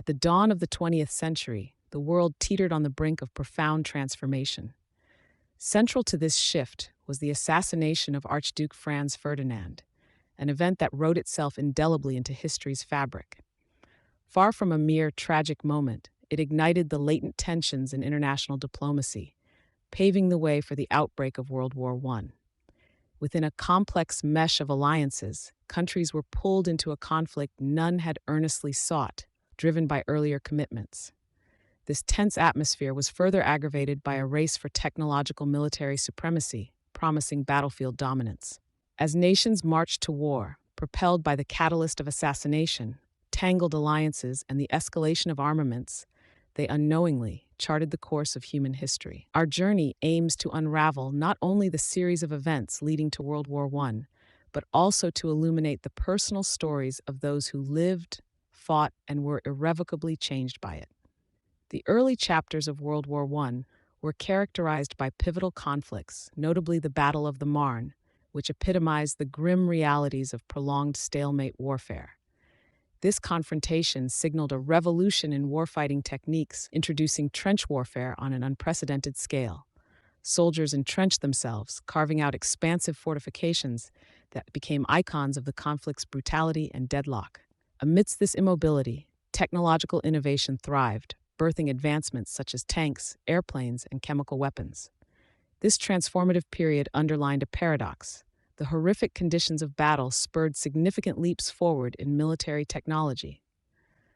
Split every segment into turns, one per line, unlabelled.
At the dawn of the 20th century, the world teetered on the brink of profound transformation. Central to this shift was the assassination of Archduke Franz Ferdinand, an event that wrote itself indelibly into history's fabric. Far from a mere tragic moment, it ignited the latent tensions in international diplomacy, paving the way for the outbreak of World War I. Within a complex mesh of alliances, countries were pulled into a conflict none had earnestly sought, driven by earlier commitments. This tense atmosphere was further aggravated by a race for technological military supremacy, promising battlefield dominance. As nations marched to war, propelled by the catalyst of assassination, tangled alliances, and the escalation of armaments, they unknowingly charted the course of human history. Our journey aims to unravel not only the series of events leading to World War I, but also to illuminate the personal stories of those who lived, fought, and were irrevocably changed by it. The early chapters of World War I were characterized by pivotal conflicts, notably the Battle of the Marne, which epitomized the grim realities of prolonged stalemate warfare. This confrontation signaled a revolution in warfighting techniques, introducing trench warfare on an unprecedented scale. Soldiers entrenched themselves, carving out expansive fortifications that became icons of the conflict's brutality and deadlock. Amidst this immobility, technological innovation thrived, birthing advancements such as tanks, airplanes, and chemical weapons. This transformative period underlined a paradox. The horrific conditions of battle spurred significant leaps forward in military technology.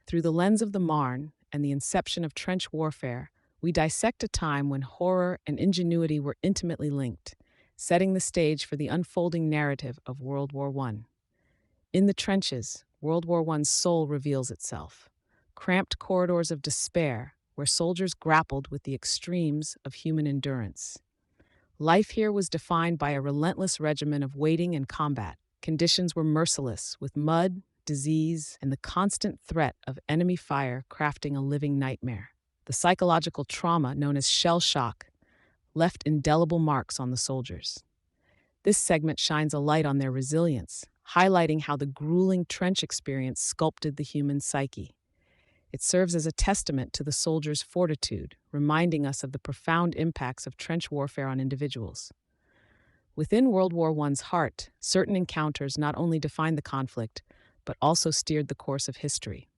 Through the lens of the Marne and the inception of trench warfare, we dissect a time when horror and ingenuity were intimately linked, setting the stage for the unfolding narrative of World War I. In the trenches, World War I's soul reveals itself. Cramped corridors of despair, where soldiers grappled with the extremes of human endurance. Life here was defined by a relentless regimen of waiting and combat. Conditions were merciless, with mud, disease, and the constant threat of enemy fire crafting a living nightmare. The psychological trauma known as shell shock left indelible marks on the soldiers. This segment shines a light on their resilience, highlighting how the grueling trench experience sculpted the human psyche. It serves as a testament to the soldiers' fortitude, reminding us of the profound impacts of trench warfare on individuals. Within World War I's heart, certain encounters not only defined the conflict, but also steered the course of history.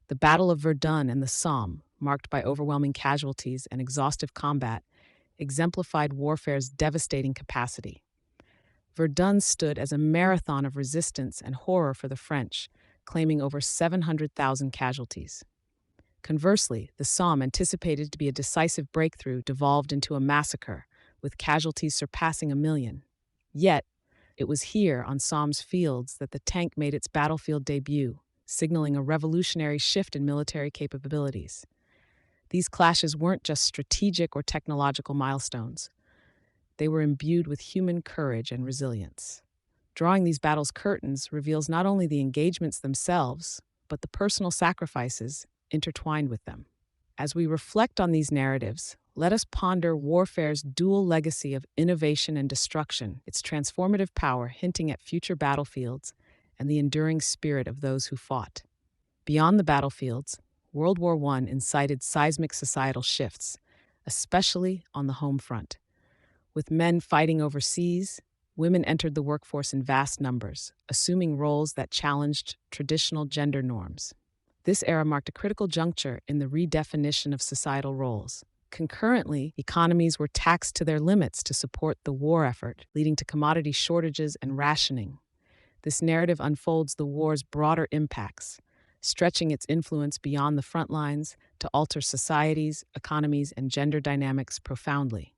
The Battle of Verdun and the Somme, marked by overwhelming casualties and exhaustive combat, exemplified warfare's devastating capacity. Verdun stood as a marathon of resistance and horror for the French, claiming over 700,000 casualties. Conversely, the Somme, anticipated to be a decisive breakthrough, devolved into a massacre, with casualties surpassing 1 million. Yet, it was here, on Somme's fields, that the tank made its battlefield debut, signaling a revolutionary shift in military capabilities. These clashes weren't just strategic or technological milestones. They were imbued with human courage and resilience. Drawing these battles' curtains reveals not only the engagements themselves, but the personal sacrifices intertwined with them. As we reflect on these narratives, let us ponder warfare's dual legacy of innovation and destruction, its transformative power hinting at future battlefields, and the enduring spirit of those who fought. Beyond the battlefields, World War I incited seismic societal shifts, especially on the home front. With men fighting overseas, women entered the workforce in vast numbers, assuming roles that challenged traditional gender norms. This era marked a critical juncture in the redefinition of societal roles. Concurrently, economies were taxed to their limits to support the war effort, leading to commodity shortages and rationing. This narrative unfolds the war's broader impacts, stretching its influence beyond the front lines to alter societies, economies, and gender dynamics profoundly.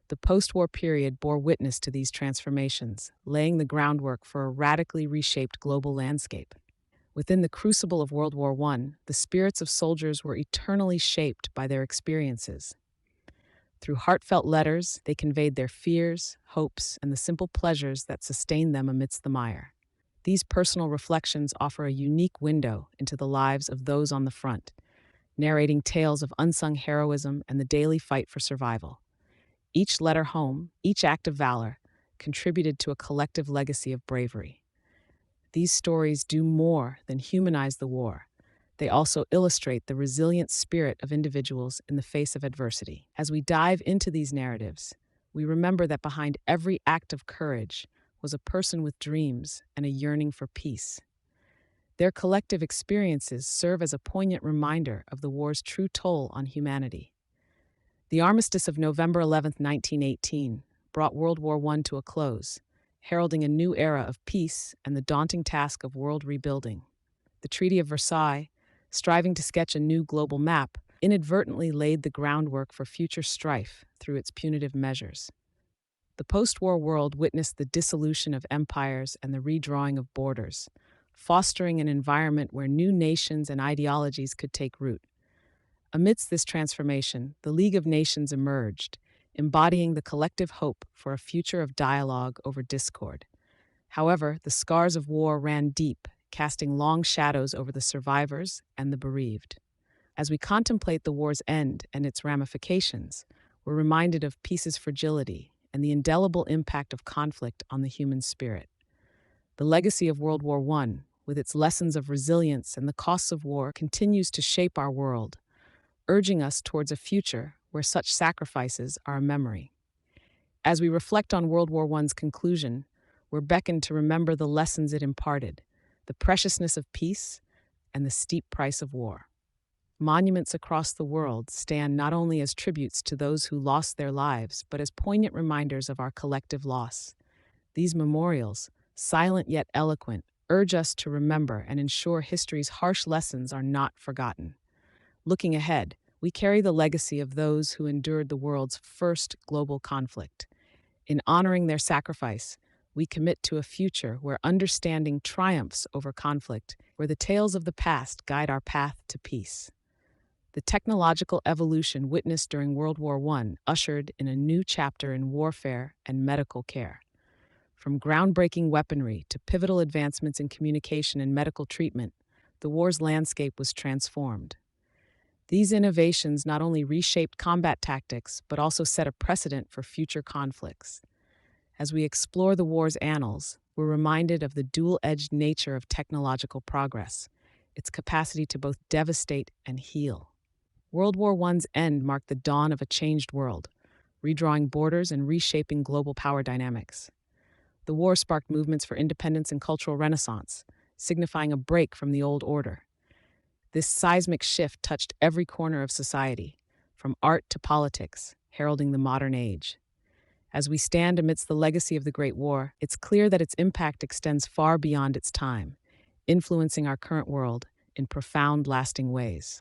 The post-war period bore witness to these transformations, laying the groundwork for a radically reshaped global landscape. Within the crucible of World War I, the spirits of soldiers were eternally shaped by their experiences. Through heartfelt letters, they conveyed their fears, hopes, and the simple pleasures that sustained them amidst the mire. These personal reflections offer a unique window into the lives of those on the front, narrating tales of unsung heroism and the daily fight for survival. Each letter home, each act of valor, contributed to a collective legacy of bravery. These stories do more than humanize the war. They also illustrate the resilient spirit of individuals in the face of adversity. As we dive into these narratives, we remember that behind every act of courage was a person with dreams and a yearning for peace. Their collective experiences serve as a poignant reminder of the war's true toll on humanity. The armistice of November 11, 1918, brought World War I to a close, heralding a new era of peace and the daunting task of world rebuilding. The Treaty of Versailles, striving to sketch a new global map, inadvertently laid the groundwork for future strife through its punitive measures. The post-war world witnessed the dissolution of empires and the redrawing of borders, fostering an environment where new nations and ideologies could take root. Amidst this transformation, the League of Nations emerged, embodying the collective hope for a future of dialogue over discord. However, the scars of war ran deep, casting long shadows over the survivors and the bereaved. As we contemplate the war's end and its ramifications, we're reminded of peace's fragility and the indelible impact of conflict on the human spirit. The legacy of World War I, with its lessons of resilience and the costs of war, continues to shape our world, urging us towards a future where such sacrifices are a memory. As we reflect on World War I's conclusion, we're beckoned to remember the lessons it imparted, the preciousness of peace, and the steep price of war. Monuments across the world stand not only as tributes to those who lost their lives, but as poignant reminders of our collective loss. These memorials, silent yet eloquent, urge us to remember and ensure history's harsh lessons are not forgotten. Looking ahead, we carry the legacy of those who endured the world's first global conflict. In honoring their sacrifice, we commit to a future where understanding triumphs over conflict, where the tales of the past guide our path to peace. The technological evolution witnessed during World War I ushered in a new chapter in warfare and medical care. From groundbreaking weaponry to pivotal advancements in communication and medical treatment, the war's landscape was transformed. These innovations not only reshaped combat tactics, but also set a precedent for future conflicts. As we explore the war's annals, we're reminded of the dual-edged nature of technological progress, its capacity to both devastate and heal. World War I's end marked the dawn of a changed world, redrawing borders and reshaping global power dynamics. The war sparked movements for independence and cultural renaissance, signifying a break from the old order. This seismic shift touched every corner of society, from art to politics, heralding the modern age. As we stand amidst the legacy of the Great War, it's clear that its impact extends far beyond its time, influencing our current world in profound, lasting ways.